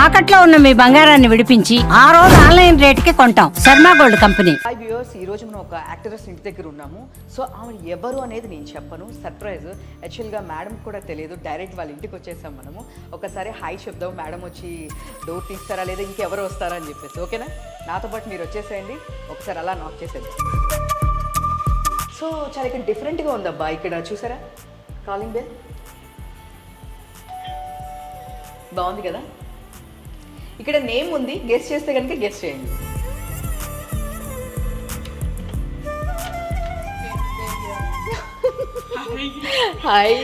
తాకట్లో ఉన్న మీ బంగారాన్ని విడిపించి ఆ రోజు ఆన్లైన్ రేటుకి కొంటాం. Sharma gold company. Hi viewers, ఈ రోజు మనం ఒక యాక్ట్రెస్ ఇంటి దగ్గర ఉన్నాము. సో ఆమె ఎవరు అనేది నేను చెప్పను, సర్ప్రైజ్. యాక్చువల్గా మేడం కూడా తెలియదు, డైరెక్ట్ వాళ్ళ ఇంటికి వచ్చేసాం మనము. ఒకసారి హాయ్ చెప్దాం, మేడం వచ్చి డోర్ తీస్తారా లేదా ఇంకెవరు వస్తారా అని చెప్పేసి. ఓకేనా, నాతో పాటు మీరు వచ్చేసేయండి. ఒకసారి అలా నాక్ చేసేది. సో చాలా ఇక్కడ డిఫరెంట్గా ఉందబ్బా. ఇక్కడ చూసారా కాలింగ్ బెల్, బాగుంది కదా. ఇక్కడ నేమ్ ఉంది, గెస్ చేస్తే కనుక గెస్ చేయండి. హాయ్.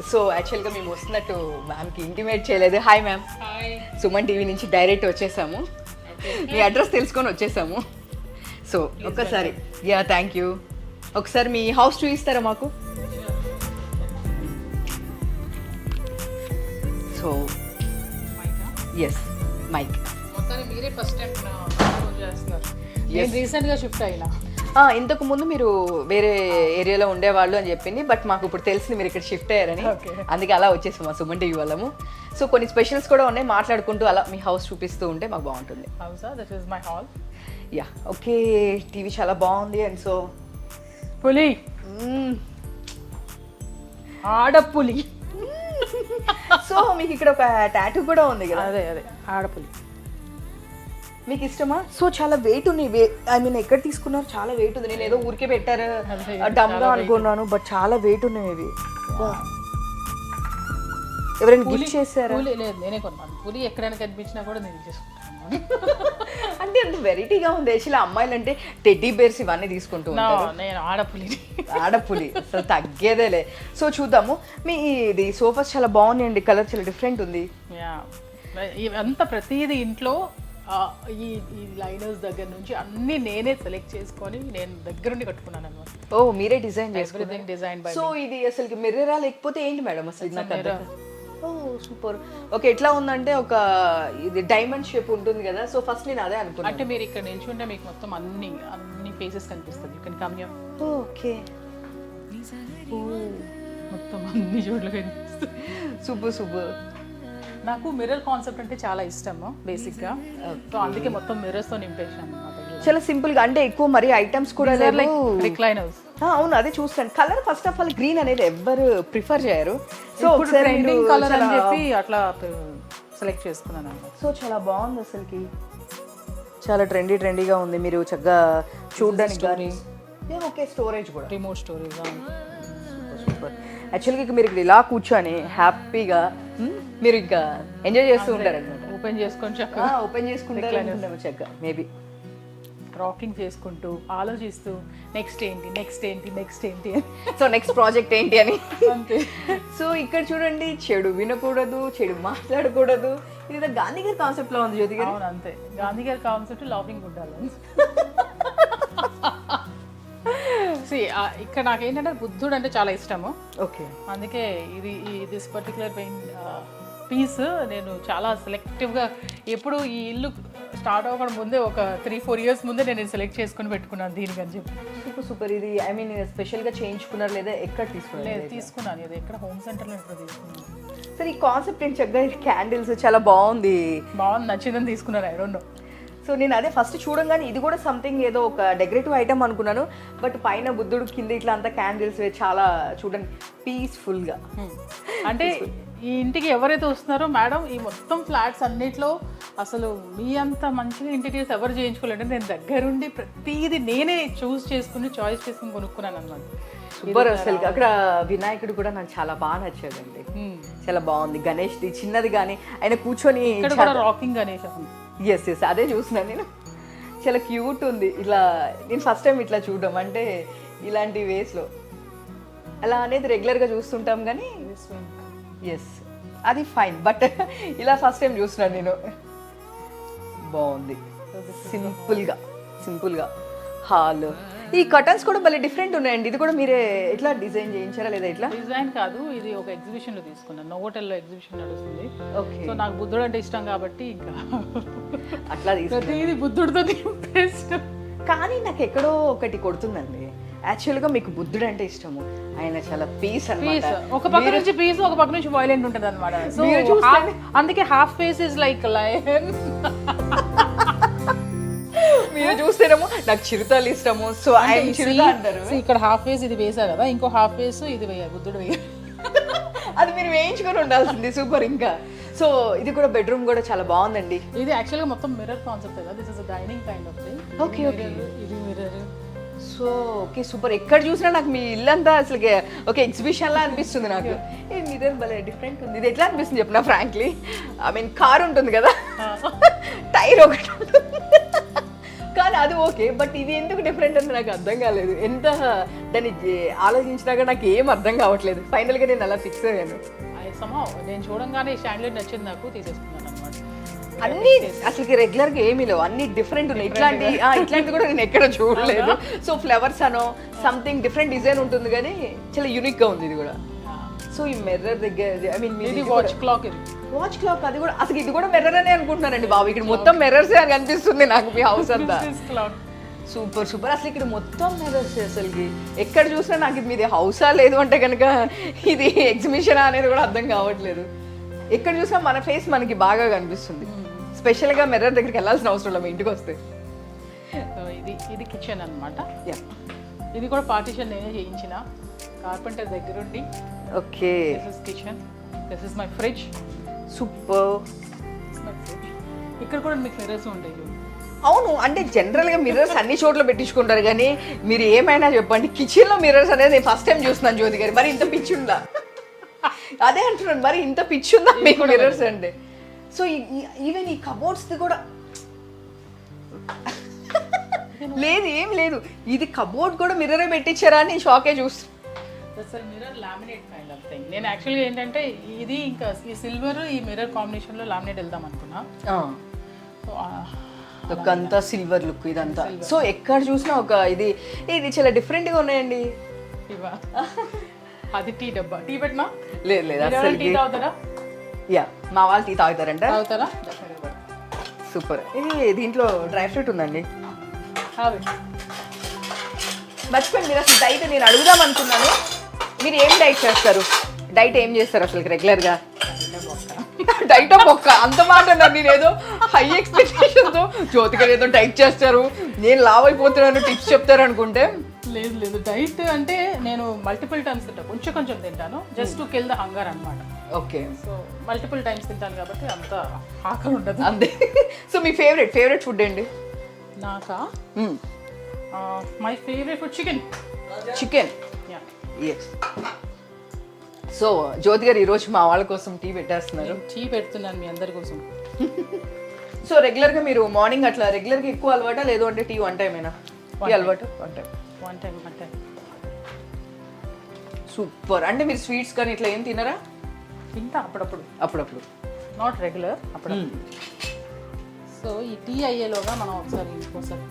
సో యాక్చువల్గా మేము వస్తున్నట్టు మ్యామ్కి ఇంటిమేట్ చేయలేదు. హాయ్ మ్యామ్, సుమన్ టీవీ నుంచి డైరెక్ట్ వచ్చేసాము. మీ అడ్రస్ తెలుసుకొని వచ్చేసాము. సో ఒక్కసారి థ్యాంక్ యూ. ఒకసారి మీ హౌస్ చూపిస్తారా మాకు? So yes, Mike. మొత్తాన్ని మీరే ఫస్ట్ టైం చేస్తున్నారు. నేను రీసెంట్గా షిఫ్ట్ అయినా. ఇంతకు ముందు మీరు వేరే ఏరియాలో ఉండేవాళ్ళు అని చెప్పింది, బట్ మాకు ఇప్పుడు తెలిసింది మీరు ఇక్కడ షిఫ్ట్ అయ్యారని. అందుకే అలా వచ్చేసాం మా సుమన్ టీవీ వాళ్ళము. సో కొన్ని స్పెషల్స్ కూడా ఉన్నాయి, మాట్లాడుకుంటూ అలా మీ హౌస్ చూపిస్తూ ఉంటే మాకు బాగుంటుంది. హౌసా? This is my hall. Yeah okay. TV చాలా బాగుంది. అండ్ సో పులి, ఆడపులి. సో మీకు ఇక్కడ ఒక టాటూ కూడా ఉంది కదా? అదే అదే ఆడపులి. మీకు ఇష్టమా? సో చాలా వెయిట్ ఉన్నాయి. ఐ మీన్ ఎక్కడ తీసుకున్నారు? చాలా వెయిట్ ఉంది. నేను ఏదో ఊరికే పెట్టారు డమ్గా అనుకున్నాను, బట్ చాలా వెయిట్ ఉన్నాయి ఇవి. ఎవరైనా గిఫ్ట్ చేశారా? పులి లేదు, నేనే కొన్నాను. పులి ఎక్కడైనా కనిపించినా కూడా నేను చేసుకుంటాను. అంటే అంత వెరైటీగా ఉంది. యాక్చువల్లీ అమ్మాయిలు అంటే టెడ్డీ బేర్స్ ఇవన్నీ తీసుకుంటూ ఉంటారు. నేను ఆడపులి. ఆడపులి అసలు తగ్గేదేలే. సో చూద్దాము. మీ ఇది సోఫాస్ చాలా బాగున్నాయండి, కలర్ చాలా డిఫరెంట్ ఉంది. అంతా ప్రతిదీ ఇంట్లో ఈ లైనర్స్ దగ్గర నుంచి అన్ని నేనే సెలెక్ట్ చేసుకొని నేను దగ్గరుండి కట్టుకున్నాను అనమాట. ఓ, మీరే డిజైన్ చేసుకున్నారు? Everything design by. సో ఇది అసలు మిర్రరా లేకపోతే ఏంటి మేడం అసలు? నాకు ఓ సూపర్. ఓకే, ఎట్లా ఉందంటే ఒక ఇది డైమండ్ షేప్ ఉంటుంది కదా. సో ఫస్ట్ నేను అదే అనుకున్నాను. అంటే మీరు ఇక్కడ నిల్చుంటే మీకు మొత్తం అన్ని ఫేసెస్ కనిపిస్తుంది. You can come here. Okay, మొత్తం అన్ని చోట్ల కనిపిస్తుంది. Super super. నాకు మిర్రర్ కాన్సెప్ట్ అంటే చాలా ఇష్టము బేసిక్గా. సో అందుకే మొత్తం మిర్రర్స్తో నింపేసాను. చాలా సింపుల్ గా, అంటే ఎక్కువ మరి ఐటమ్స్ కూడా లేవు. రిక్లైనర్స్. అవును, అదే చూస్తాను. Colour first of all green అనేది ఎవ్వరు ప్రిఫర్ చేయరు. సో ట్రెండింగ్ కలర్ అని చెప్పి అట్లా సెలెక్ట్ చేసుకున్నాను. సో చాలా బాగుంది అసలుకి, చాలా ట్రెండీగా ఉంది. మీరు చక్కగా చూడడానికి కానీ. ఓకే, స్టోరేజ్ కూడా, రిమోట్ స్టోరేజ్. సూపర్. యాక్చువల్గా మీరు ఇక్కడ ఇలా కూర్చొని హ్యాపీగా మీరు ఇంకా ఎంజాయ్ చేస్తూ ఉంటారు అనమాట. ఓపెన్ చేసుకొని చక్కగా ఓపెన్ చేసుకుంటారు చక్కగా. మేబీ రాకింగ్ చేసుకుంటూ ఆలోచిస్తూ నెక్స్ట్ ఏంటి. సో నెక్స్ట్ ప్రాజెక్ట్ ఏంటి అని. అంతే. సో ఇక్కడ చూడండి, చెడు వినకూడదు, చెడు మాట్లాడకూడదు. ఇది గాంధీ గారి కాన్సెప్ట్ లో ఉంది జ్యోతి గారు. అవును, అంతే. గాంధీ గారి కాన్సెప్ట్ లాఫింగ్ ఉండాలి. ఇక్కడ నాకేంటంటే బుద్ధుడు అంటే చాలా ఇష్టము. ఓకే, అందుకే దిస్ పర్టికులర్ పీస్ నేను చాలా సెలెక్టివ్గా, ఎప్పుడు ఈ ఇల్లు స్టార్ట్ అవ్వడం ముందే ఒక 3-4 years ముందే నేను సెలెక్ట్ చేసుకుని పెట్టుకున్నాను దీనికి అని చెప్పి. సూపర్. ఇది ఐ మీన్ స్పెషల్గా చేయించుకున్నారు లేదా ఎక్కడ తీసుకున్నారు? తీసుకున్నాను, ఇది ఎక్కడ హోమ్ సెంటర్లో ఎక్కడ తీసుకున్నాను. సరే, ఈ కాన్సెప్ట్ ఏంటి? చక్కగా క్యాండిల్స్ చాలా బాగుంది, నచ్చిందని తీసుకున్నాను. I don't know. సో నేను అదే ఫస్ట్ చూడంగానే ఇది కూడా సంథింగ్ ఏదో ఒక డెకరేటివ్ ఐటమ్ అనుకున్నాను, బట్ పైన బుద్ధుడు, కింద ఇట్లా అంతా క్యాండిల్స్ చాలా చూడండి పీస్ఫుల్గా. అంటే ఈ ఇంటికి ఎవరైతే వస్తున్నారో మేడం, ఈ మొత్తం ఫ్లాట్స్ అన్నిట్లో అసలు మీ అంత మంచిగా ఇంటీరియర్స్ ఎవరు చేయించుకోలేంటే నేను దగ్గరుండి ప్రతిదీ నేనే చాయిస్ చేసుకుని కొనుక్కున్నాను అనమాట. సూపర్. అసలు అక్కడ వినాయకుడు కూడా నాకు చాలా బాగా నచ్చాడండి, చాలా బాగుంది. గణేష్ది చిన్నది కానీ ఆయన కూర్చొని రాకింగ్ గణేష్. ఎస్ అదే చూస్తున్నాను నేను, చాలా క్యూట్ ఉంది. ఇట్లా నేను ఫస్ట్ టైం ఇట్లా చూడడం, అంటే ఇలాంటి వేస్లో అలా అనేది రెగ్యులర్గా చూస్తుంటాం కానీ ఎస్ అది ఫైన్, బట్ ఇలా ఫస్ట్ టైం చూస్తున్నాను నేను. బాగుంది, సింపుల్గా హాల్. ఈ కర్టన్స్ కూడా భలే డిఫరెంట్ ఉన్నాయండి. ఇది కూడా మీరే ఎట్లా డిజైన్ చేయించారా లేదా ఎట్లా? డిజైన్ కాదు, ఇది ఒక ఎగ్జిబిషన్లో తీసుకున్నాను. నోవోటెల్లో ఎగ్జిబిషన్ నడుస్తుంది. ఓకే. సో నాకు బుద్ధుడు అంటే ఇష్టం కాబట్టి ఇంకా అట్లా తీసుకున్నాను. బుద్ధుడితో. కానీ నాకు ఎక్కడో ఒకటి కొడుతుందండి. యాక్చువల్గా మీకు బుద్ధుడు అంటే ఇష్టము, ఆయన చాలా పీస్ పీస్ అన్నమాట. ఒక పక్క నుంచి పీస్ ఒక పక్క నుంచి వైలెంట్ ఉంటుంది అనమాట. సో మీరు చూస్తే- అందుకే half face is like lion. మీరు చూస్తేనేమో నాకు చిరుతలు ఇష్టము, సో ఆయన చిరుత అంటారు. ఇక్కడ హాఫ్ ఫేస్ ఇది వేసా కదా, ఇంకో హాఫ్ ఫేస్ ఇది వేయాలి, బుద్ధుడు వేయాలి. అది మీరు వేయించుకొని ఉండాల్సింది. సూపర్. ఇంకా సో ఇది కూడా బెడ్రూమ్ కూడా చాలా బాగుందండి. ఇది యాక్చువల్గా మొత్తం మిర్రర్ కాన్సెప్ట్ కదా, this is dining kind of thing. Okay okay. ఇది మిర్రర్. So okay super. ఎక్కడ చూసినా నాకు మీ ఇల్లంతా అసలు ఒక ఎగ్జిబిషన్ లా అనిపిస్తుంది నాకు. ఏ మిర్రర్ భలే డిఫరెంట్ ఉంది. ఇది ఎట్లా అనిపిస్తుంది చెప్పిన ఫ్రాంక్లీ, ఐ మీన్ కార్ ఉంటుంది కదా, టైర్ ఒకటి ఉంటుంది కానీ అది ఓకే, బట్ ఇది ఎందుకు డిఫరెంట్ అని నాకు అర్థం కాలేదు. ఎంత దాన్ని ఆలోచించినాక నాకు ఏం అర్థం కావట్లేదు. ఫైనల్గా నేను అలా ఫిక్స్ అయ్యాను. నేను చూడంగానే ఈ షాండ్లెట్ నచ్చింది, నాకు తీసేసుకున్నాను అనమాట. అన్ని అసలు రెగ్యులర్ గా ఏమీ లేవు, అన్ని డిఫరెంట్ ఉన్నాయి. ఇట్లాంటి కూడా నేను ఎక్కడ చూడలేదు. సో ఫ్లవర్స్ అనో సంథింగ్ డిఫరెంట్ డిజైన్ ఉంటుంది కానీ చాలా యూనిక్ గా ఉంది ఇది కూడా. సో ఈ మిర్రర్ దగ్గర ఐ మీన్ ఇది వాచ్ క్లాక్, ఇది వాచ్ క్లాక్, అది కూడా అసలు ఇది కూడా మిర్రర్ అనే అనుకుంటున్నానండి బాబు. ఇక్కడ మొత్తం మిర్రర్స్ అని కనిపిస్తుంది నాకు మీ హౌస్ అంతా. Super super. అసలు ఇక్కడ మొత్తం మిర్రర్స్, అసలుకి ఎక్కడ చూసినా నాకు ఇది మీది హౌసా లేదు అంటే కనుక ఇది ఎగ్జిబిషన్ అనేది కూడా అర్థం కావట్లేదు. ఎక్కడ చూసినా మన ఫేస్ మనకి బాగా కనిపిస్తుంది. స్పెషల్గా మిర్రర్ దగ్గరికి వెళ్ళాల్సిన అవసరం లేదు మీ ఇంటికి వస్తే. ఇది కిచెన్ అనమాట. ఇది కూడా పార్టీషన్ నేనే చేయించిన కార్పెంటర్ దగ్గరుండి. Okay. This is kitchen, this is my fridge. Super. ఇక్కడ కూడా మీకు మిర్రర్స్ ఉంటాయి. అవును, అంటే జనరల్గా మిర్రర్స్ అన్ని చోట్ల పెట్టించుకుంటారు కానీ మీరు ఏమైనా చెప్పండి, కిచెన్లో మిర్రర్స్ అనేది నేను ఫస్ట్ టైం చూస్తున్నాను జ్యోతి గారి. మరి ఇంత పిచ్చి ఉందా? అదే అంటున్నాను, మరి ఇంత పిచ్చి ఉందా మీకు మిర్రర్స్ అంటే? సో ఈవెన్ ఈ కబోర్డ్స్ది కూడా లేదు, ఏం లేదు. ఇది కబోర్డ్ కూడా మిర్రరే పెట్టించారా అని షాకే చూస్తాను. Mirror laminate kind of thing. నేను యాక్చువల్గా ఏంటంటే ఇది ఇంకా ఈ సిల్వర్ ఈ మిర్రర్ కాంబినేషన్లో లామినేట్ వెళ్దాం అనుకున్నా. అంతా సిల్వర్ లుక్ ఇదంతా. సో ఎక్కడ చూసినా ఒక ఇది చాలా డిఫరెంట్గా ఉన్నాయండి. ఇవా అది టీ డబ్బా. టీ పెట్టినా లేదు లేదు అసలు. టీ తాగుతారా? యా, మా వాళ్ళు టీ తాగుతారంట. తాగుతారా? సూపర్. ఇది దీంట్లో డ్రై ఫ్రూట్ ఉందండి. మర్చిపోయింది, మీరు అసలు డైట్ నేను అడుగుదాం అనుకున్నాను. మీరు ఏం డైట్ చేస్తారు? డైట్ ఏం చేస్తారు అసలు రెగ్యులర్గా? డైట్ బొక్క అంత మాట అన్నారు. నేను ఏదో హై ఎక్స్పెక్టేషన్తో జ్యోతిగా ఏదో డైట్ చేస్తారు, నేను లావ్ అయిపోతున్నాను, టిప్స్ చెప్తారు అనుకుంటే. లేదు లేదు, డైట్ అంటే నేను మల్టిపుల్ టైమ్స్ తింటాను, కొంచెం కొంచెం తింటాను, just to kill the hunger అనమాట. ఓకే. సో మల్టిపుల్ టైమ్స్ తింటాను కాబట్టి అంత ఆకలి ఉండదు అంతే. సో మీ ఫేవరెట్ ఫుడ్ ఏంటి? నాకా my favourite food chicken. Yes. So Jyothi గారు ఈరోజు మా వాళ్ళ కోసం టీ పెట్టేస్తున్నారు. టీ పెడుతున్నాను మీ అందరి కోసం. సో రెగ్యులర్గా మీరు మార్నింగ్ అట్లా రెగ్యులర్గా ఎక్కువ అలవాటా, లేదు అంటే టీ వన్ టైమేనా? టీ అలవాటు వన్ టైం. సూపర్. అంటే మీరు స్వీట్స్ కానీ ఇట్లా ఏం తినరా? తింటా అప్పుడప్పుడు, నాట్ రెగ్యులర్, అప్పుడప్పుడు. సో ఈ టీ అయ్యేలోగా మనం ఒకసారి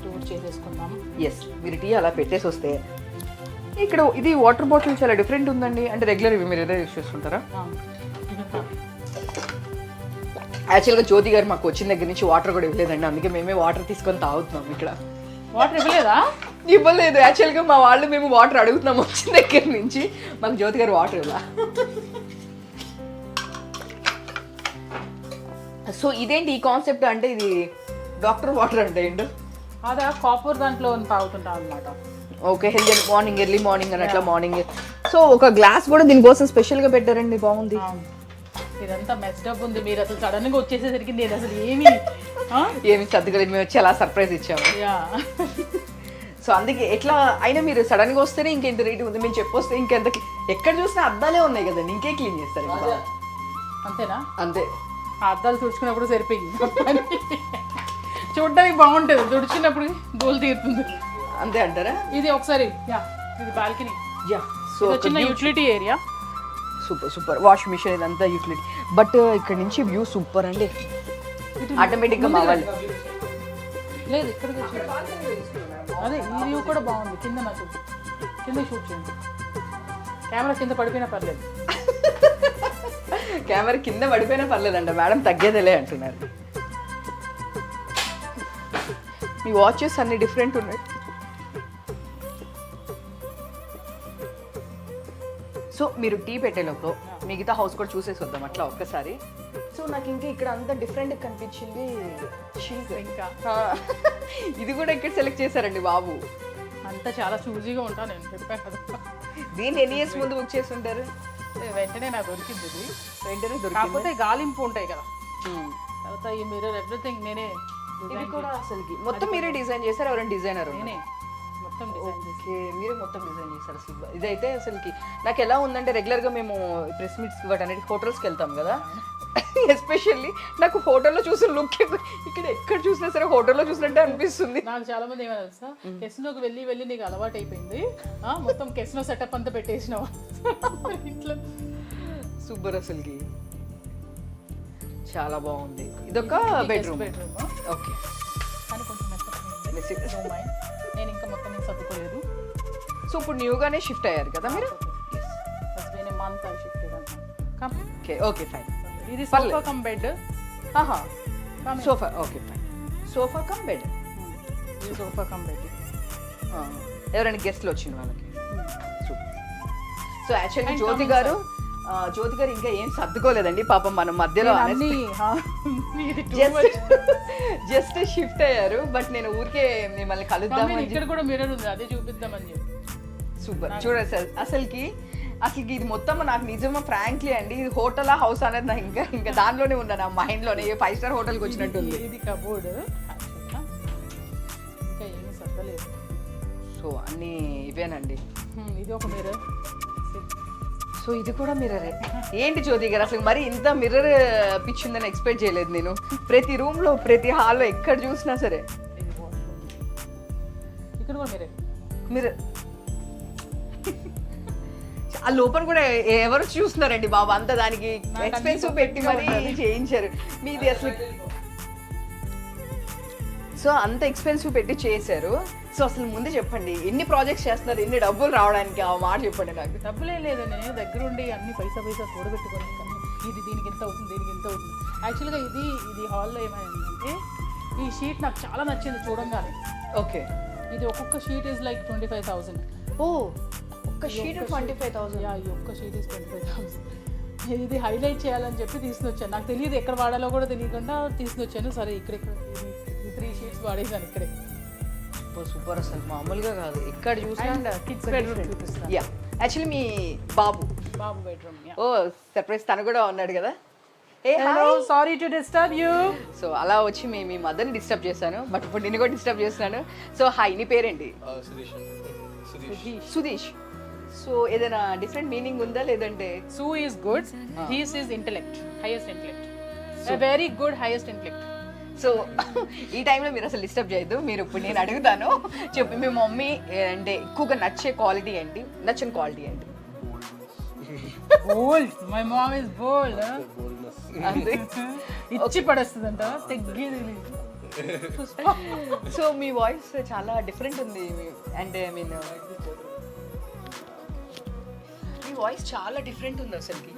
టూర్ చేసేసుకుందాం. ఎస్, మీరు టీ అలా పెట్టేసి వస్తే. ఇక్కడ ఇది వాటర్ బాటిల్ చాలా డిఫరెంట్ ఉందండి. అంటే రెగ్యులర్ ఇవి మీరు ఏదో యూస్ చేస్తుంటారా? యాక్చువల్గా జ్యోతి గారు మాకు వచ్చిన దగ్గర నుంచి వాటర్ కూడా ఇవ్వలేదండి, అందుకే మేమే వాటర్ తీసుకొని తాగుతున్నాం. ఇక్కడ వాటర్ ఇవ్వలేదా? ఇవ్వలేదు. యాక్చువల్గా మా వాళ్ళు మేము వాటర్ అడుగుతున్నాం వచ్చిన దగ్గర నుంచి, మాకు జ్యోతి గారు వాటర్ ఇవ్వ. సో ఇదేంటి ఈ కాన్సెప్ట్? అంటే ఇది డాక్టర్ వాటర్ అంటే ఏంటి? అదే కాపర్ దాంట్లో తాగుతుంటాం అనమాట. Okay, healthy morning, early morning అని అట్లా మార్నింగ్. సో ఒక గ్లాస్ కూడా దీనికోసం స్పెషల్గా పెట్టారండి, బాగుంది. ఇదంతా మెస్డప్ ఉంది. మీరు అసలు సడన్గా వచ్చేసేసరికి నేను అసలు ఏమి సర్దుకోలేదు, మేము వచ్చి అలా సర్ప్రైజ్ ఇచ్చాము. సో అందుకే ఎట్లా అయినా మీరు సడన్గా వస్తేనే ఇంకెంత రేట్ ఉంది, మేము చెప్పొస్తే ఇంకెంత. ఎక్కడ చూసినా అద్దాలే ఉన్నాయి కదండి, ఇంకే క్లీన్ చేస్తారు. అంతేనా? అంతే. ఆ అద్దాలు తుడుచుకున్నప్పుడు సరిపోయింది. చూడడానికి బాగుంటుంది, తుడిచినప్పుడు దోలు తీరుతుంది. అంతే అంటారా? ఇది ఒకసారి ఇది బాల్కనీ. సో చిన్న utility area. Super. Wash machine ఇదంతా యూటిలిటీ. బట్ ఇక్కడ నుంచి వ్యూ సూపర్ అండి. ఆటోమేటిక్గా మా వాళ్ళు లేదు ఇక్కడ అదే ఈ వ్యూ కూడా బాగుంది. కింద నాకు కింద షూట్ చేయండి. కెమెరా కింద పడిపోయినా పర్లేదు. కెమెరా కింద పడిపోయినా పర్లేదంట మేడం, తగ్గేదేలే అంటున్నారు. మీ వాచెస్ అన్ని డిఫరెంట్ ఉన్నాయి. సో మీరు టీ పెట్టేలోపు మిగతా హౌస్ కూడా చూసేసి వద్దాం అట్లా ఒక్కసారి. సో నాకు ఇంకా ఇక్కడ అంత డిఫరెంట్ కనిపించింది షింక్. ఇంకా ఇది కూడా ఇక్కడ సెలెక్ట్ చేశారండి బాబు. అంతా చాలా చూజీగా ఉంటాను నేను, చెప్పాను కదా. దీన్ని ఎన్ని ఇయర్స్ ముందు బుక్ చేసి ఉంటారు? వెంటనే నాకు దొరికింది ఇది. వెంటనే దొరికింది. కాకపోతే గాలింపు ఉంటాయి కదా, తర్వాత ఈ మిర్రర్ ఎవ్రీథింగ్ నేనే ఇది కూడా అసలుకి మొత్తం మీరే డిజైన్ చేశారు? ఎవరైనా డిజైనర్? నేనే మొత్తం డిజైన్ చేసి. ఓకే, మీరే మొత్తం డిజైన్ చేశారు అసలు. ఇదైతే అసలుకి నాకు ఎలా ఉందంటే, రెగ్యులర్గా మేము ప్రెస్ మీట్స్ వాటన్నిటి హోటల్స్కి వెళ్తాం కదా, ఎస్పెషల్లీ నాకు హోటల్లో చూసిన లుక్ ఇక్కడ ఎక్కడ చూసినా సరే హోటల్లో చూసినట్టే అనిపిస్తుంది. నాకు చాలా మంది ఏమైనా తెలుసా, కెసినోకి వెళ్ళి వెళ్ళి నీకు అలవాటు అయిపోయింది, మొత్తం కెసినో సెటప్ అంతా పెట్టేసినావు ఇంట్లో. సూపర్ అసలుకి, చాలా బాగుంది. ఇదొక బెడ్రూమ్. ఓకే, కానీ కొంచెం మెస్సప్ మైండ్, నేను ఇంకా మొత్తం నేను సర్దుకోలేదు. సో ఇప్పుడు న్యూగానే షిఫ్ట్ అయ్యారు కదా మీరు? Month shift. Okay okay fine. ఇది sofa come bed. Sofa, okay fine. Sofa come bed. ఇది సోఫా కమ్ బెడ్. ఎవరైనా గెస్ట్లు వచ్చిన వాళ్ళకి. సో యాక్చువల్లీ జ్యోతి గారు ఇంకా ఏం సర్దుకోలేదండి పాపం, మన మధ్యలో జస్ట్ షిఫ్ట్ అయ్యారు. బట్ నేను ఊరికే మిమ్మల్ని కలుద్దామని. ఇక్కడ కూడా మిర్రర్ ఉంది, అదే చూపిద్దామని చెప్పి. సూపర్. చూడండి సార్, అసలుకి ఇది మొత్తం నాకు నిజమా ఫ్రాంక్లీ అండి, ఇది హోటల్ హౌస్ అనేది నాకు ఇంకా దానిలోనే ఉన్నా నా మైండ్లోనే, 5 స్టార్ హోటల్కి వచ్చినట్టు ఉంది. ఇది కబోర్డ్, ఇంకా ఏమీ సర్దలేదు. సో అన్నీ ఇవేనండి. ఇది ఒక మిర్రర్. సో ఇది కూడా మిర్రరే. ఏంటి జ్యోతి గారు అసలు మరి ఇంత మిర్రర్ పిచ్చిందని ఎక్స్పెక్ట్ చేయలేదు నేను. ప్రతి రూమ్లో ప్రతి హాల్లో ఎక్కడ చూసినా సరే ఇక్కడ కూడా మిర్రర్. మిర్రర్ ఆ లోపల కూడా ఎవరు చూస్తున్నారండి బాబు, అంతా దానికి ఎక్స్పెన్సివ్ పెట్టి మరి చేయించారు మీది అసలు. సో అంత ఎక్స్పెన్సివ్ పెట్టి చేశారు. సో అసలు ముందు చెప్పండి, ఎన్ని ప్రాజెక్ట్స్ చేస్తున్నారు, ఎన్ని డబ్బులు రావడానికి, ఆ మాట చెప్పండి నాకు. డబ్బులే లేదండి, నేను దగ్గరుండి అన్ని పైసా కూడబెట్టుకొని ఇది దీనికి ఎంత అవుతుంది, దీనికి ఎంత అవుతుంది. యాక్చువల్గా ఇది హాల్లో ఏమైందంటే, ఈ షీట్ నాకు చాలా నచ్చింది చూడంగానే. ఓకే, ఇది ఒక్కొక్క షీట్ ఈజ్ లైక్ 25,000. ఓ, ఒక్క షీట్ 25,000? ఈ ఒక్క షీట్ ఈజ్ 25,000. ఇది హైలైట్ చేయాలని చెప్పి తీసుకొచ్చాను. నాకు తెలియదు ఎక్కడ వాడాలో కూడా తెలియకుండా తీసుకొచ్చాను. సరే ఇక్కడ 3 షీట్స్ వాడేసాను ఇక్కడే. సూపర్ అసలు మామూలుగా కాదు, ఇక్కడ చూసినా. కిడ్స్ బెడ్రూమ్ చూపిస్తాను. యా, యాక్చువల్లీ మీ బాబు బెడ్రూమ్. ఓ సర్ప్రైజ్, తను కూడా ఉన్నాడు కదా. Hello, sorry to disturb you. So అలా వచ్చి మీ మదర్ని డిస్టర్బ్ చేశాను, బట్ ఇప్పుడు నిన్ను కూడా డిస్టర్బ్ చేస్తున్నాను. సో హాయ్, నీ పేరేంటి? సుధీష్. సో ఏదైనా డిఫరెంట్ మీనింగ్ ఉందా లేదంటే? Su is good, his is intellect, highest intellect. A very good highest intellect. So ఈ టైంలో మీరు అసలు డిస్టర్బ్ చేయొద్దు. మీరు ఇప్పుడు నేను అడుగుతాను, చెప్పి మీ మమ్మీ అంటే ఎక్కువగా నచ్చే క్వాలిటీ ఏంటి, నచ్చని క్వాలిటీ ఏంటి? Bold. My mom is bold. అంతే, ఇచ్చి పడేస్తుందంట, తగ్గేది లేదు. సో మీ వాయిస్ చాలా డిఫరెంట్ ఉంది. అంటే ఐ మీన్ మీ వాయిస్ చాలా డిఫరెంట్ ఉంది అసలుకి.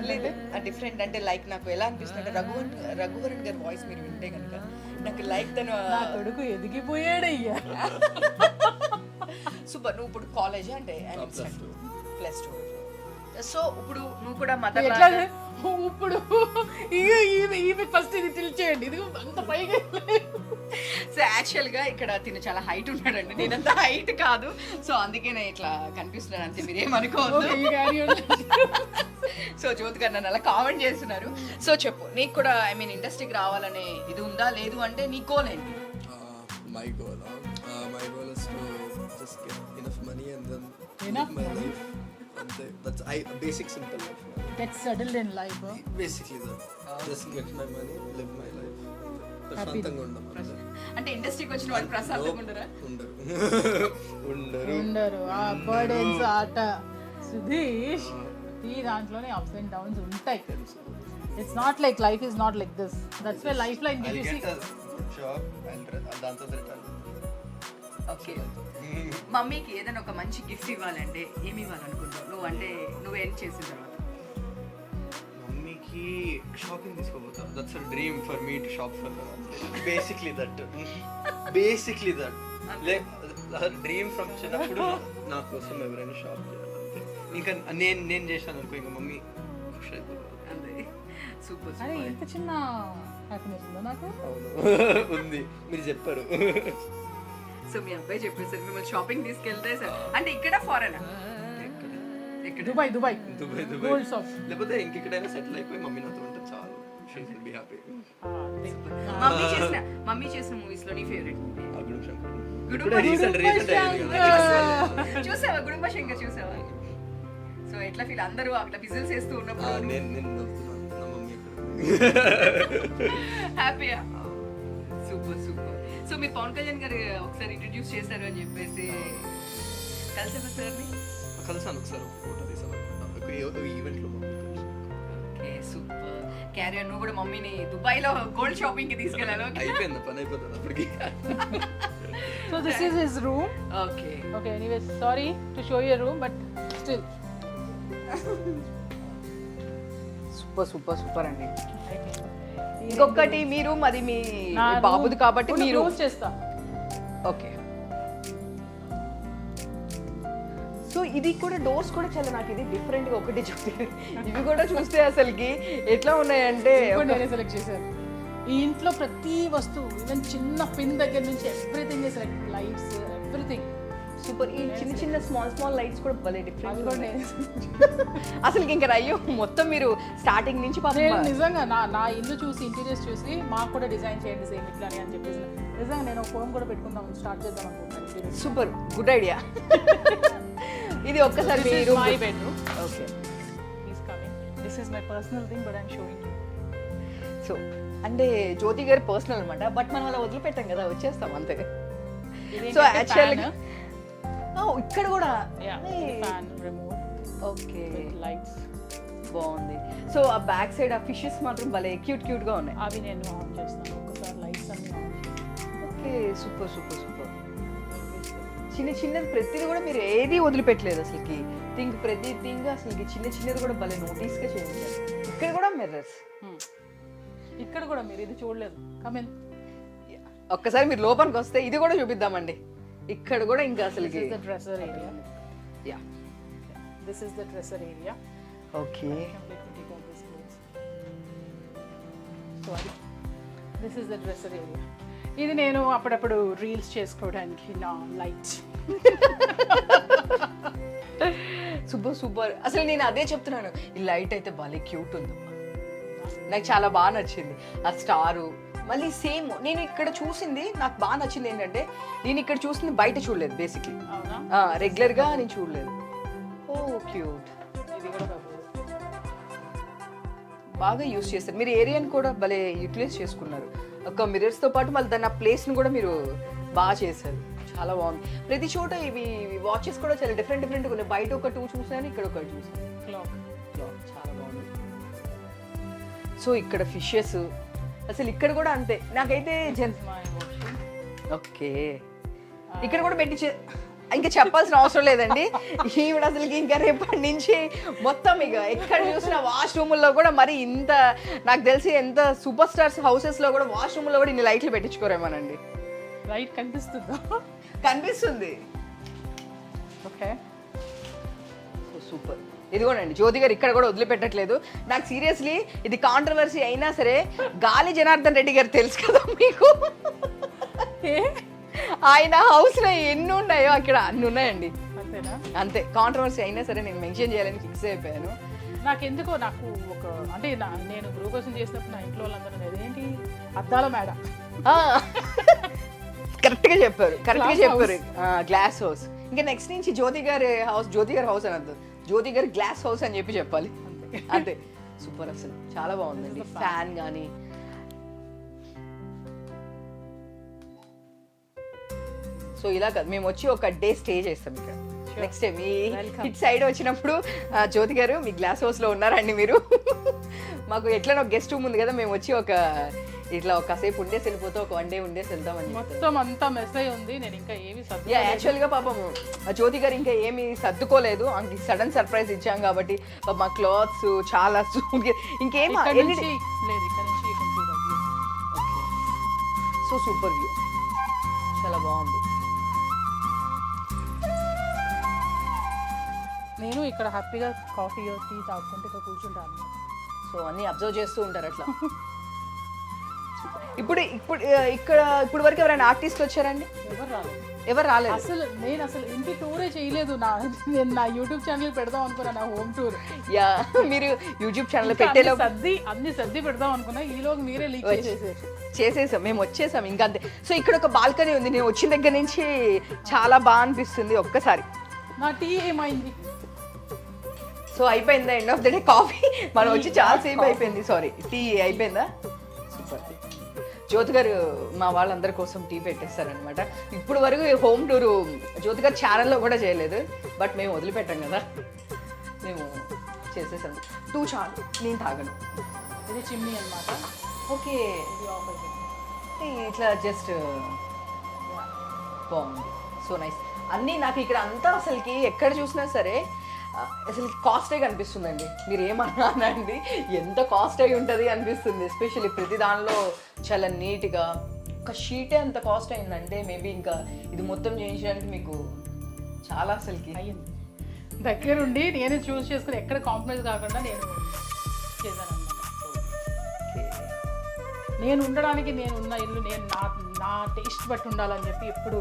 లేదు డిఫరెంట్ అంటే లైక్ నాకు ఎలా అనిపిస్తుంది అంటే, రఘువరన్ గారి వాయిస్ మీరు వింటే కనుక నాకు లైక్ తను నా కొడుకు ఎదిగిపోయాడయ్యా. సూపర్. నువ్వు ఇప్పుడు కాలేజ్ అంటే +2. సో ఇప్పుడు నువ్వు కూడా మదర్ ఇప్పుడు ఈమె ఫస్ట్ ఇది తెలిచేయండి, ఇది అంత పైగా. సో యాక్చువల్గా ఇక్కడ తిను చాలా హైట్ ఉన్నాడండి, నేనంత హైట్ కాదు. సో అందుకే నేను ఇట్లా కనిపిస్తున్నాను అంతే, మీరేమనుకోవద్దు. సో జ్యోతి గారు నన్ను అలా కామెంట్ చేస్తున్నారు. సో చెప్పు, నీకు కూడా ఐ మీన్ ఇండస్ట్రీకి రావాలనే ఇది ఉందా, లేదు అంటే నీ గోల్ ఏంటి? My goal is to just get enough money and then Enough live my money? life. That's basic simple life. Get settled in life. Basically that. Just get my money, live my life. ప్రశాంతంగా ఉండడం. అంటే ఇండస్ట్రీకి వచ్చిన వాళ్ళు ప్రశాంతంగా ఉండరా? ఉండరు. ఆ బర్డెన్స్ ఆట సుధీష్, ఈ దాంట్లోనే అప్స్ అండ్ డౌన్స్ ఉంటాయి. It's not like life is not like this. That's why life like this. Okay, మమ్మీకి ఏదైనా ఒక మంచి గిఫ్ట్ ఇవ్వాలంటే ఏమి ఇవ్వాలనుకుంటావు నువ్వు? అంటే నువ్వేం చేసిన తర్వాత మమ్మీకి షాపింగ్ తీసుకోపోతా. That's a dream for me to shop for basically that dream from చిన్నప్పుడు నా కోసం ఎవరైనా షాప్ చేయాలంటే ఇంకా నేను చేశాను అనుకో ఇంకా మమ్మీ ఖుషి అయిపోతుంది. అంతే సూపర్ అరే ఇంత చిన్న హ్యాపీనెస్ ఉందా నాకు? అవును ఉంది, మీరు చెప్పారు. సో మీ అబ్బాయి చెప్పేసారు మిమ్మల్ని షాపింగ్ తీసుకెళ్తే సార్ అంటే ఇక్కడ ఫారెన్ ఇక్కడ దుబాయ్ దుబాయ్ గోల్డ్ షాప్. లేకపోతే ఇంకెక్కడైనా సెటిల్ అయిపోయి మమ్మీ నాతో ఉంటే చాలు, she will be happy. Mummy చేసిన మూవీస్ లో నీ ఫేవరెట్ మూవీ గుడు శంకర్ గుడుంబ రీసెంట్ చూసావా గుడుంబ శంకర్ చూసావా? సో ఎట్లా ఫీల్ అందరూ అట్లా విజిల్స్ వేస్తూ ఉన్నప్పుడు నేను నవ్వుతున్నాను, నా మమ్మీ ఎక్కడ. హ్యాపీయా? Super super. సో మీరు పవన్ కళ్యాణ్ గారు ఒకసారి ఇంట్రడ్యూస్ చేశారు అని చెప్పేసి కలిసారా సార్ని? కలిసాను ఒకసారి, ఒక ఫోటో తీసాను ఈవెంట్లో. Okay super. క్యారియర్ నువ్వు కూడా మమ్మీని దుబాయ్లో గోల్డ్ షాపింగ్ కి తీసుకెళ్ళాను. అయిపోయింది పని, అయిపోతుంది అప్పటికి. So this is his room. Okay Okay, anyways, sorry to show you a room, but still. Super super super అండి. ఇంకొకటి మీ రూమ్, అది మీ బాబుది కాబట్టి మీరు చేస్తా. ఓకే. సో ఇది కూడా డోర్స్ కూడా చాలా నాకు ఇది డిఫరెంట్ గా ఒకటి చెప్తే ఇవి కూడా చూస్తే అసలుకి ఎట్లా ఉన్నాయంటే నేనే సెలెక్ట్ చేశాను. ఈ ఇంట్లో ప్రతి వస్తువు, ఈవెన్ చిన్న పిన్ దగ్గర నుంచి everything is like lights, everything super. ఈ చిన్న చిన్న స్మాల్ లైట్స్ కూడా భలే అవి డిఫరెంట్ కూడా నేనే. అసలు ఇంకా అయ్యో మొత్తం మీరు స్టార్టింగ్ నుంచి నేను నిజంగా నా ఇల్లు చూసి ఇంటీరియర్స్ చూసి మాకు కూడా డిజైన్ చేయండి సేమ్ ఇట్లా అని చెప్పేసి నిజంగా నేను ఫోన్ కూడా పెట్టుకుందాం స్టార్ట్ చేద్దాం అనుకుంటాను. Super good idea. ఇది ఒక్కసారి మీ room. My bedroom. Okay. He's coming. This is my personal thing, but I'm showing you. So అంటే జ్యోతి గారి పర్సనల్ అనమాట, బట్ మనం అలా వదిలిపెట్టాం కదా, వచ్చేస్తాం అంతే. సో యాక్చువల్గా ఇక్కడ కూడా ఫ్యాన్ రిమోట్, ఓకే లైట్స్ బాగుంది. సో ఆ బ్యాక్ సైడ్ ఆ ఫిషెస్ మాత్రం భలే క్యూట్ గా ఉన్నాయి. అవి నేను ఆన్ చేస్తాను ఒకసారి, లైట్స్ అన్ని ఆన్ చేస్తాను. Okay super super super. చిన్నది ప్రతిది కూడా మీరు ఏది వదిలిపెట్టలేదు అసలుకి. ప్రతి థింగ్ అసలుకి చిన్నది కూడా భలే నోటీస్గా చేయించారు. ఇక్కడ కూడా మిర్రర్స్. ఇక్కడ కూడా మీరు ఇది చూడలేదు. కమిన్ ఒక్కసారి మీరు లోపలికి వస్తే ఇది కూడా చూపిద్దామండి. ఇక్కడ కూడా ఇంకా అసలుకి dresser area. Yeah this is the dresser area. Okay sorry, this is the dresser area. ఇది నేను అప్పుడప్పుడు రీల్స్ చేసుకోవడానికి నా లైట్. సూపర్. అసలు నేను అదే చెప్తున్నాను, ఈ లైట్ అయితే భలే క్యూట్ ఉందమ్మా, నాకు చాలా బాగా నచ్చింది. ఆ స్టారు మళ్ళీ సేమ్ నేను ఇక్కడ చూసింది నాకు బాగా నచ్చింది ఏంటంటే, నేను ఇక్కడ చూసింది బయట చూడలేదు బేసిక్లీ, రెగ్యులర్గా నేను చూడలేదు. ఓ క్యూట్. ఇది కూడా బాగా యూస్ చేస్తారు మీరు. ఏరియాని కూడా భలే యూటిలైజ్ చేసుకున్నారు. ఒక మిర్రర్స్తో పాటు మళ్ళీ దాన్ని ఆ ప్లేస్ని కూడా మీరు బాగా చేశారు. చాలా బాగుంది. ప్రతి చోట ఇవి వాచెస్ కూడా చాలా డిఫరెంట్గా ఉన్నాయి. బయట ఒక 2 చూసాను, ఇక్కడ ఒకటి చూసాను. క్లాక్ చాలా బాగుంది. సో ఇక్కడ ఫిషెస్ అసలు ఇక్కడ కూడా అంతే నాకైతే ఓకే. ఇక్కడ కూడా పెట్టి ఇంకా చెప్పాల్సిన అవసరం లేదండి. ఈవిడ అసలు ఇంకా రేపటి నుంచి మొత్తం ఇక ఎక్కడ చూసినా వాష్రూమ్లో కూడా మరి ఇంత నాకు తెలిసి ఎంత సూపర్ స్టార్స్ హౌసెస్లో కూడా వాష్రూమ్లో కూడా ఇన్ని లైట్లు పెట్టించుకోరేమోనండి. లైట్ కనిపిస్తుందా? కనిపిస్తుంది. Okay super. ఇదిగోనండి జ్యోతి గారు ఇక్కడ కూడా వదిలిపెట్టట్లేదు. నాకు సీరియస్లీ ఇది కాంట్రవర్సీ అయినా సరే గాలి జనార్దన్ రెడ్డి గారు తెలుసు కదా మీకు, ఆయన హౌస్లో ఎన్ని ఉన్నాయో అక్కడ అన్ని ఉన్నాయండి. అంతేనా? అంతే. కాంట్రవర్సీ అయినా సరే నేను మెన్షన్ చేయాలని ఫిక్స్ అయిపోయాను. నాకు ఒక అంటే నేను గృహప్రవేశం చేసినప్పుడు నా ఇంట్లో వాళ్ళందరూ అదేంటి అద్దాల మేడ. కరెక్ట్గా చెప్పారు. Glass house. ఇంకా నెక్స్ట్ నుంచి జ్యోతి గారి హౌస్ అనద్దు, జ్యోతి గారి గ్లాస్ హౌస్ అని చెప్పాలి అంతే. సూపర్. అసలు చాలా బాగుందండి. ఫ్యాన్ కానీ సో ఇలా కాదు, మేము వచ్చి ఒక డే స్టే చేస్తాం ఇక్కడ. నెక్స్ట్ టైం ఈ ఇట్ సైడ్ వచ్చినప్పుడు జ్యోతి గారు మీ గ్లాస్ హౌస్లో ఉన్నారండి మీరు. మాకు ఎట్లా గెస్ట్ రూమ్ ఉంది కదా, మేము వచ్చి ఇట్లా కాసేపు ఉండేసి వెళ్ళిపోతే ఒక 1 డే ఉండేసి వెళ్తామని. మొత్తం అంతా మెస్ అయి ఉంది. నేను ఇంకా ఏమి యాక్చువల్గా పాపం జ్యోతి గారు ఇంకా ఏమి సర్దుకోలేదు, సడన్ సర్ప్రైజ్ ఇచ్చాం కాబట్టి మా క్లాత్స్ చాలా ఇంకేం లేదు. సో సూపర్ వ్యూ, చాలా బాగుంది. నేను ఇక్కడ హ్యాపీగా కాఫీ టీ తాగుకుంటే ఇక్కడ కూర్చుంటాను. సో అన్నీ అబ్జర్వ్ చేస్తూ ఉంటారు అట్లా. ఇప్పుడు ఇప్పుడు ఇక్కడ ఇప్పుడు వరకు ఎవరైనా ఆర్టిస్ట్ వచ్చారండి? ఎవరు రాలేదు. ఎవరు రాలేదు. నేను అసలు ఇంటి టూరే చేయలేదు. నేను నా యూట్యూబ్ ఛానల్ పెడదాం అనుకున్నా, నా హోమ్ టూర్. యా, మీరు యూట్యూబ్ ఛానల్ పెట్టేలో అన్ని సర్ది పెడదాం అనుకున్నా, ఈలోగా మీరే లీక్ చేసేసాం, మేము వచ్చేసాం ఇంకా అంతే. సో ఇక్కడ ఒక బాల్కనీ ఉంది, నేను వచ్చిన దగ్గర నుంచి చాలా బాగా అనిపిస్తుంది. ఒక్కసారి నా టీ ఏమైంది? సో అయిపోయిందా end of the day coffee? మనం వచ్చి చాలా సేపు అయిపోయింది. సారీ, టీ అయిపోయిందా? సూపర్. జ్యోతి గారు మా వాళ్ళందరి కోసం టీ పెట్టేస్తారనమాట. ఇప్పుడు వరకు హోమ్ టూరు జ్యోతి గారు ఛానల్లో కూడా చేయలేదు, బట్ మేము వదిలిపెట్టాం కదా, మేము చేసేసాం. 2 చాలు, నేను తాగను. ఇది చిమ్నీ అనమాట. ఓకే, ఇట్లా జస్ట్ బాగుంది. So nice. అన్నీ నాకు ఇక్కడ అంతా అసలుకి ఎక్కడ చూసినా సరే అసలు కాస్ట్ అయి కనిపిస్తుందండి. మీరు ఏమన్నానండి, ఎంత కాస్ట్ అయి ఉంటుంది అనిపిస్తుంది. ఎస్పెషల్లీ ప్రతి దానిలో చాలా నీట్గా. ఒక షీటే అంత కాస్ట్ అయిందంటే మేబీ ఇంకా ఇది మొత్తం చేయించడానికి మీకు చాలా అసలుకి అయ్యింది. దగ్గరుండి నేనే చూస్ చేసుకుని ఎక్కడ కాంప్రమైజ్ కాకుండా నేను చేశాను అన్నమాట. నేను ఉండడానికి నేను ఉన్న ఇల్లు నేను నా టేస్ట్ బట్టి ఉండాలని చెప్పి ఎప్పుడు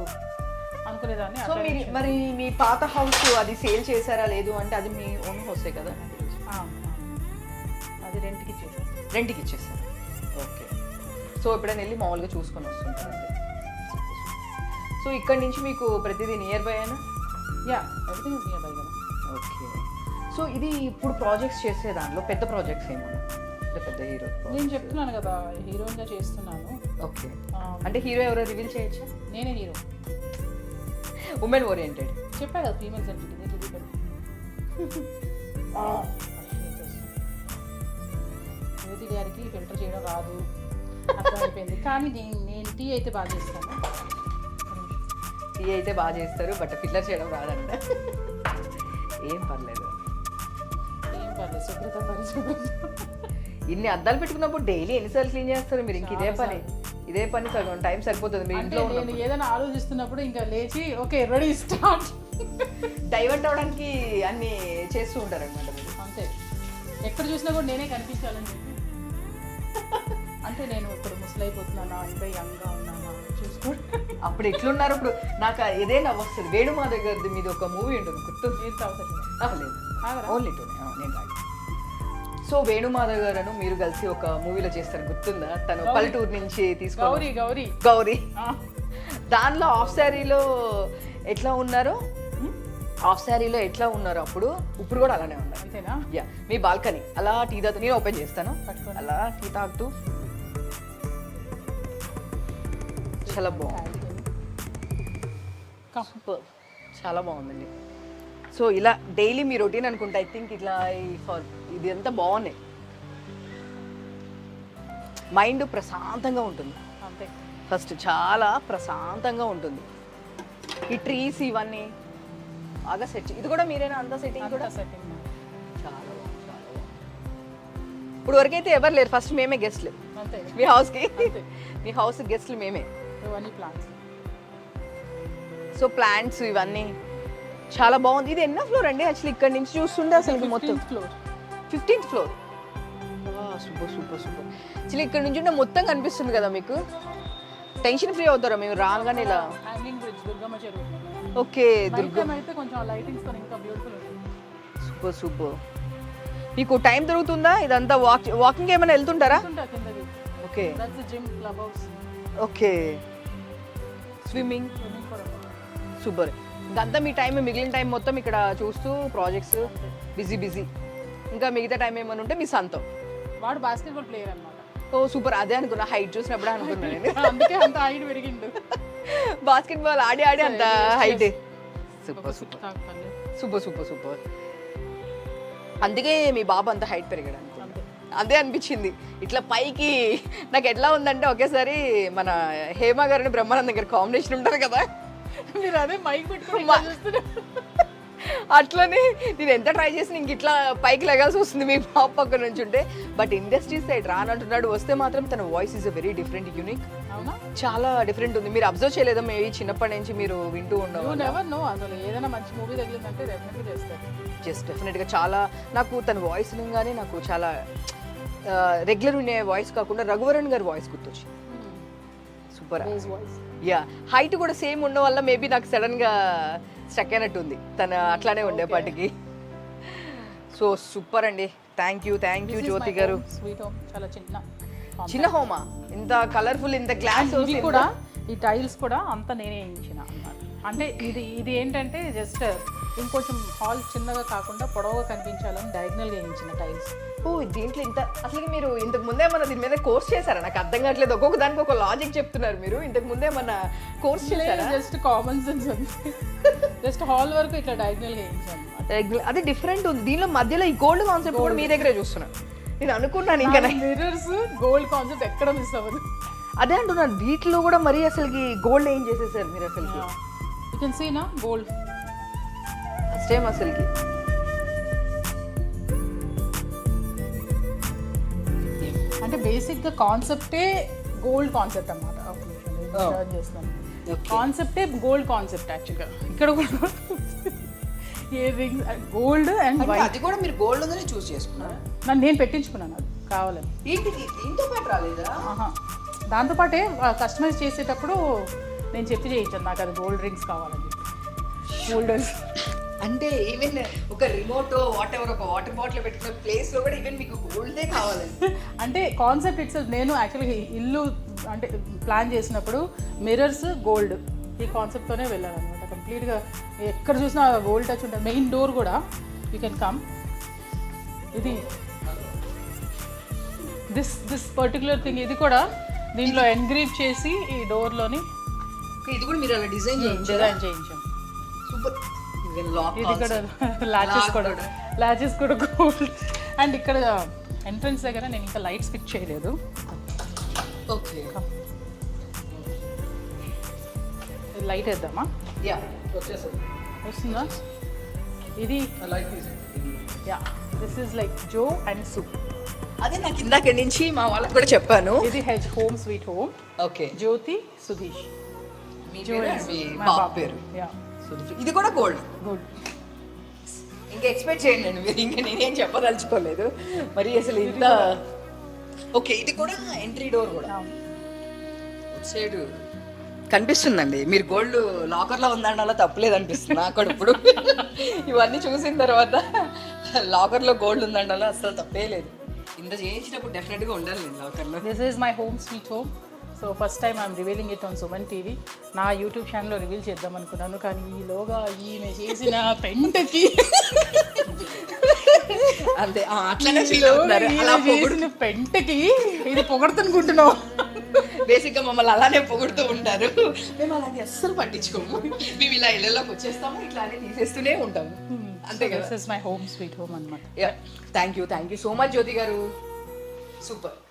అనుకునేదాన్ని. సో మీరు మరి మీ పాత హౌస్ అది సేల్ చేశారా లేదు అంటే అది మీ ఓన్ హౌసే కదా? అది రెంట్కి ఇచ్చేసాను. రెంట్కి ఇచ్చేసారు. ఓకే. సో ఎప్పుడైనా వెళ్ళి మామూలుగా చూసుకొని వస్తుంటారు. సో ఇక్కడ నుంచి మీకు ప్రతిదీ నియర్ బై అయినా? Yeah, everything is near by కదా. ఓకే. సో ఇది ఇప్పుడు ప్రాజెక్ట్స్ చేసే దాంట్లో పెద్ద ప్రాజెక్ట్స్ ఏమన్నా? పెద్ద హీరో నేను చెప్తున్నాను కదా, హీరోయిన్గా చేస్తున్నాను. ఓకే. అంటే హీరో ఎవరో రివీల్ చేయొచ్చా? నేనే హీరో. ఉమెన్ ఓరియంటెడ్ చెప్పా కదా, ఫీమేల్ సెంట్రిక్. జ్యోతి గారికి ఫిల్టర్ చేయడం రాదు అర్థమైపోయింది, కానీ నేను టీ అయితే బాగా చేస్తాను. టీ అయితే బాగా చేస్తారు, బట్ ఫిల్టర్ చేయడం రాదంట. ఏం పర్లేదు, శుభ్రత పరిశుభ్రత. ఇన్ని అద్దాలు పెట్టుకున్నప్పుడు డైలీ ఎన్నిసార్లు క్లీన్ చేస్తారు మీరు? ఇంక ఇదే పని సగం టైం సరిపోతుంది మీ ఇంట్లో. నేను ఏదైనా ఆలోచిస్తున్నప్పుడు ఇంకా లేచి ఓకే రెడీ స్టార్ట్. డైవర్ట్ అవడానికి అన్ని చేస్తూ ఉంటారు అనమాట మీరు. అంతే, ఎక్కడ చూసినా కూడా నేనే కనిపించాలని చెప్పి. అంటే నేను ఇప్పుడు ముసలైపోతున్నానా ఇంకా యంగ్గా ఉన్నానా చూసుకోండి. అప్పుడు ఎట్లున్నారు? ఇప్పుడు నాకు ఇదే నవ్వు వస్తుంది. వేణుమాధవ్ గారిది మీద ఒక మూవీ ఉంటుంది, గుర్తు? ఏం తాగుతుంది లేదు, ఓన్లీ 2. నేను తాగి. సో వేణుమాధవ్ గారు మీరు కలిసి ఒక మూవీలో చేస్తారు, గుర్తుందా? తను పల్లెటూరు నుంచి తీసుకొని గౌరీ. దానిలో ఆఫ్ శారీలో ఎట్లా ఉన్నారు? ఆఫ్ శారీలో ఎట్లా ఉన్నారు అప్పుడు, ఇప్పుడు కూడా అలానే ఉన్నారు. అంతేనా? యా. మీ బాల్కనీ అలా టీ తాగుతూ, నేను ఓపెన్ చేస్తాను, అలా టీ తాగుతూ చాలా బాగుంది. చాలా బాగుందండి. సో ఇలా డైలీ మీ రొటీన్ అనుకుంటా. ఐ థింక్ ఇట్లా ఇది అంతా బాగున్నాయి. మైండ్ ప్రశాంతంగా ఉంటుంది. అంతే, ఫస్ట్ చాలా ప్రశాంతంగా ఉంటుంది. ఈ ట్రీస్ ఇవన్నీ బాగా సెట్. ఇది కూడా మీరేనా అంతా సెట్టింగ్ కూడా? సెట్టింగ్ చాలా బాగుంది, చాలా బాగుంది. ఇప్పుడు వరకైతే ఎవరు లేరు, ఫస్ట్ మేమే గెస్ట్లు అంతే. మీ హౌస్కి. మీ హౌస్ గెస్ట్లు మేమే. ఇవన్నీ ప్లాంట్స్. సో ప్లాంట్స్ ఇవన్నీ చాలా బాగుంది. ఇది ఎన్నో ఫ్లోర్ అండి? యాక్చువల్లీ ఇక్కడ నుంచి చూస్తుండే అసలు మొత్తం 15th floor. Super super super. Actually ఇక్కడ నుంచి ఉంటే మొత్తం కనిపిస్తుంది కదా మీకు. టెన్షన్ ఫ్రీ అవుతారా మేము రాగానే ఇలా? హ్యాంగింగ్ బ్రిడ్జ్, దుర్గమ్మ చెరువు. ఓకే, దుర్గమ్మ అయితే కొంచెం లైటింగ్స్ తో ఇంకా బ్యూటిఫుల్ ఉంటుంది. Super super. మీకు టైం దొరుకుతుందా? ఇదంతా వాకింగ్ ఏమైనా వెళ్తుంటారా? కిందకి. Okay. That's gym, club house. Okay. Swimming. Super. ఇంకంతా మీ టైం, మిగిలిన టైం మొత్తం ఇక్కడ చూస్తూ ప్రాజెక్ట్స్, బిజీ. ఇంకా మిగతా టైం ఏమైనా ఉంటే మీ సొంతం. వాడు బాస్కెట్బాల్ ప్లేయర్ అన్నమాట. ఓ సూపర్. అదే అనుకున్నా, హైట్ చూసినప్పుడే అనుకున్నా నేను. అందుకే అంత హైట్ పెరిగిండు. బాస్కెట్బాల్ ఆడి అంత height. Super super super super super. అందుకే మీ బాబు అంత హైట్ పెరిగాడు అనుకుంటా. అదే అనిపించింది. ఇట్లా పైకి నాకు ఎట్లా ఉందంటే ఒకేసారి మన హేమ గారిని బ్రహ్మానందం గారి కాంబినేషన్ ఉంటారు కదా, మీరు అదే మైక్ పెట్టుకుని అట్లనే నేను ఎంత ట్రై చేసి ఇంక ఇట్లా పైకి లెగాల్సి వస్తుంది మీ పాప పక్క నుంచి ఉంటే. బట్ ఇండస్ట్రీ సైడ్ రానంటున్నాడు. వస్తే మాత్రం తన voice is a very different, unique. అవునా? చాలా డిఫరెంట్ ఉంది. మీరు అబ్జర్వ్ చేయలేదా? మేబీ చిన్నప్పటి నుంచి మీరు వింటూ ఉండవు. Never know. అసలు ఏదైనా మంచి మూవీ తగిలిందంటే డెఫినెట్లీ చేస్తారు. జస్ట్ డెఫినెట్గా చాలా నాకు తన వాయిస్ వినగానే నాకు చాలా రెగ్యులర్ వినే వాయిస్ కాకుండా రఘువరన్ గారి వాయిస్ గుర్తొచ్చింది. సూపర్. యా, హైట్ కూడా సేమ్ ఉన్న వల్ల మేబీ నాకు సడన్గా స్టక్ అయినట్టు ఉంది, తన అట్లానే ఉండేపాటికి. సో సూపర్ అండి. థ్యాంక్ యూ జ్యోతి గారు. స్వీట్ హోమ్ చాలా చిన్న హోమా, ఇంత కలర్ఫుల్, ఇంత గ్లాస్ కూడా ఈ టైల్స్ కూడా అంతా నేనే వేయించిన అన్నమాట. అంటే ఇది ఏంటంటే జస్ట్ ఇంకొంచెం హాల్ చిన్నగా కాకుండా పొడవుగా కనిపించాలని డయాగ్నల్గా వేయించిన టైల్స్. ఓ, దీంట్లో ఇంత అసలు మీరు ఇంతకు ముందే మన దీని మీద కోర్స్ చేశారా? నాకు అర్థం కావట్లేదు, ఒక్కొక్క దానికి ఒక లాజిక్ చెప్తున్నారు మీరు. ఇంతకు ముందే మన కోర్స్ చేశారా? జస్ట్ కామన్ సెన్స్ అండి. జస్ట్ హాల్ వరకు ఇట్లా డయాగ్నల్గా వేయించాను అన్నమాట. అది డిఫరెంట్ ఉంది. దీనిలో మధ్యలో ఈ గోల్డ్ కాన్సెప్ట్ కూడా మీ దగ్గరే చూస్తున్నా. నేను అనుకున్నాను ఇంకా మిర్రర్స్ గోల్డ్ కాన్సెప్ట్ ఎక్కడ మిస్ అవ్వదు. అదే అంటున్నాను, వీటిలో కూడా మరీ అసలుకి గోల్డ్ ఏం చేసేసారు మీరు అసలుకి. యూ కెన్ సీ నా గోల్డ్ సేమ్ అసలుకి. అంటే బేసిక్గా కాన్సెప్టే గోల్డ్ కాన్సెప్ట్ అన్నమాట. చేస్తాను కాన్సెప్టే గోల్డ్ కాన్సెప్ట్ యాక్చువల్గా. ఇక్కడ కూడా ear rings gold and white. అది కూడా మీరు గోల్డ్ ఉందని చూస్ చేసుకున్నారా? నేను పెట్టించుకున్నాను అది కావాలని. ఏంటిది దీంతో పాటు రాలేదా? దాంతోపాటే కస్టమైజ్ చేసేటప్పుడు నేను చెప్పి చేయించాను, నాకు అది గోల్డ్ రింగ్స్ కావాలని చెప్పి. గోల్డర్స్ అంటే ఈవెన్ ఒక రిమోట్ వాట్ ఎవర్ ఒక వాటర్ బాటిల్ పెట్టుకున్న ప్లేస్ లో కూడా ఈవెన్ మీకు గోల్డే కావాలండి. అంటే కాన్సెప్ట్ ఇట్స్ నేను యాక్చువల్గా ఇల్లు అంటే ప్లాన్ చేసినప్పుడు మిర్రర్స్ గోల్డ్ ఈ కాన్సెప్ట్తోనే వెళ్ళాను అనమాట. కంప్లీట్గా ఎక్కడ చూసినా గోల్డ్ టచ్ ఉంటుంది. మెయిన్ డోర్ కూడా యూ కెన్ కమ్, ఇది దిస్ పర్టికులర్ థింగ్ ఇది కూడా దీంట్లో ఎన్గ్రీవ్ చేసి ఈ డోర్లోని ఇది కూడా మీరు అలా డిజైన్ చేయించాం. సూపర్. ఇది కూడా లాచెస్ కూడా గోల్డ్. అండ్ ఇక్కడ ఎంట్రన్స్ దగ్గర నేను ఇంకా లైట్స్ ఫిక్స్ చేయలేదు. ఓకే, లైట్ వేద్దామా? యా వచ్చేస్తుంది. వస్తుందా? ఇది yeah, this is like Joe and soup. అదే నాకు ఇందాక నుంచి మా వాళ్ళకి కూడా చెప్పాను. ఇది home sweet home. Okay, Jyothi Sudheesh Babu పేరు. యా, ఇది కూడా గోల్డ్. గుడ్. ఇంకా ఎక్స్పెక్ట్ చేయండి అండి మీరు, ఇంకా నేనేం చెప్పదలుచుకోలేదు మరి అసలు ఇంత. ఓకే, ఇది కూడా ఎంట్రీ డోర్ కూడా సైడ్ కనిపిస్తుందండి. మీరు గోల్డ్ లాకర్లో ఉందండి, అలా తప్పులేదు అనిపిస్తుంది నాకు కూడా ఇప్పుడు. ఇవన్నీ చూసిన తర్వాత లాకర్లో గోల్డ్ ఉందండి, అలా అసలు తప్పే లేదు. ఇంత చేయించినప్పుడు డెఫినెట్గా ఉండాలి లాకర్లో. This is my home sweet home. So first time I'm revealing it on Suman TV. నా యూట్యూబ్ ఛానల్లో రివీల్ చేద్దాం అనుకున్నాను, కానీ ఈలోగా ఈమె చేసిన పెంటకి అంతే అట్లనే ఫీల్ అవుతున్నారు. చేసిన పెంటకి ఇది పొగడుతునుకుంటున్నావు. బేసిక్గా మమ్మల్ని అలానే పొగుడుతూ ఉంటారు. మేము అలాగే అస్సలు పట్టించుకోము. మేము ఇలా ఇళ్ళలోకి వచ్చేస్తాము, ఇట్లానే తీసేస్తూనే ఉంటాము. అంతే కదా. This is my home sweet home అన్నమాట. థ్యాంక్ యూ సో మచ్ జ్యోతి గారు. సూపర్.